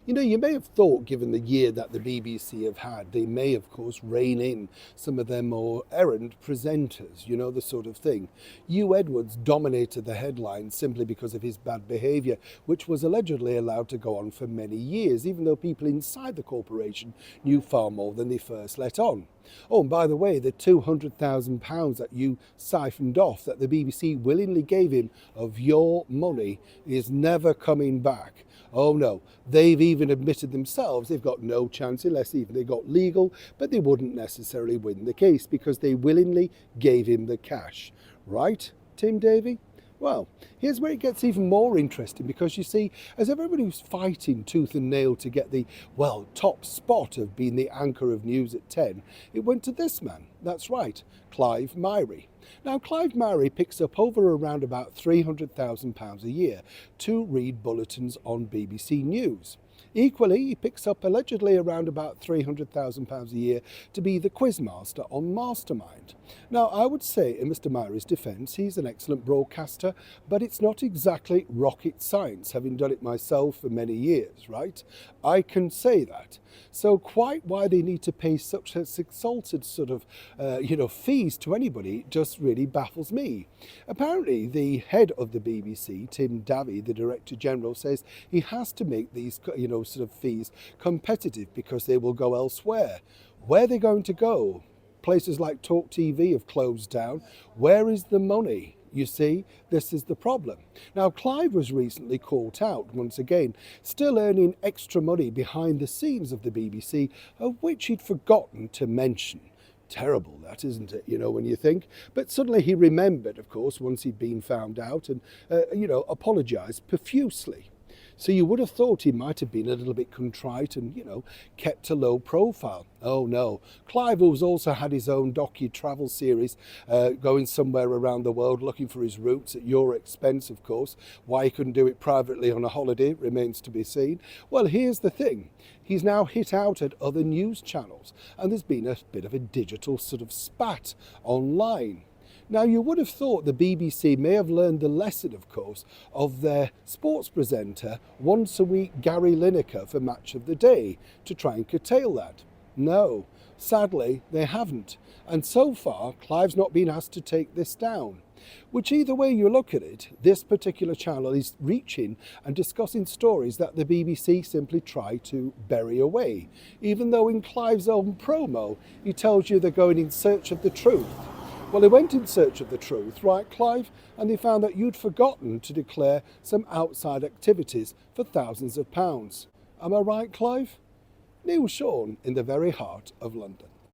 You know, you may have thought, given the year that the BBC have had, they may, of course, rein in some of their more errant presenters, you know, the sort of thing. Hugh Edwards dominated the headlines simply because of his bad behaviour, which was allegedly allowed to go on for many years, even though people inside the corporation knew far more than they first let on. Oh, and by the way, the £200,000 that you siphoned off, that the BBC willingly gave him of your money, is never coming back. Oh no, they've even admitted themselves they've got no chance unless even they got legal, but they wouldn't necessarily win the case because they willingly gave him the cash. Right, Tim Davie? Well, here's where it gets even more interesting because you see, as everybody was fighting tooth and nail to get the, well, top spot of being the anchor of news at 10, it went to this man. That's right, Clive Myrie. Now, Clive Myrie picks up over around about £300,000 a year to read bulletins on BBC News. Equally, he picks up allegedly around about £300,000 a year to be the quizmaster on Mastermind. Now, I would say in Mr. Myrie's defence, he's an excellent broadcaster, but it's not exactly rocket science, having done it myself for many years, right? I can say that. So quite why they need to pay such exalted sort of, fees to anybody just really baffles me. Apparently, the head of the BBC, Tim Davie, the Director General, says he has to make these, sort of fees competitive because they will go elsewhere. Where are they going to go? Places like Talk TV have closed down. Where is the money? You see, this is the problem. Now, Clive was recently caught out once again, still earning extra money behind the scenes of the BBC, of which he'd forgotten to mention. Terrible that, isn't it, when you think? But suddenly he remembered, of course, once he'd been found out and, apologised profusely. So you would have thought he might have been a little bit contrite and, kept a low profile. Oh no. Clive, who's also had his own docu-travel series, going somewhere around the world looking for his roots at your expense, of course. Why he couldn't do it privately on a holiday remains to be seen. Well, here's the thing. He's now hit out at other news channels and there's been a bit of a digital sort of spat online. Now, you would have thought the BBC may have learned the lesson, of course, of their sports presenter, once a week Gary Lineker for Match of the Day, to try and curtail that. No, sadly, they haven't. And so far, Clive's not been asked to take this down. Which either way you look at it, this particular channel is reaching and discussing stories that the BBC simply try to bury away, even though in Clive's own promo, he tells you they're going in search of the truth. Well, they went in search of the truth, right, Clive? And they found that you'd forgotten to declare some outside activities for thousands of pounds. Am I right, Clive? Neil Sean in the very heart of London.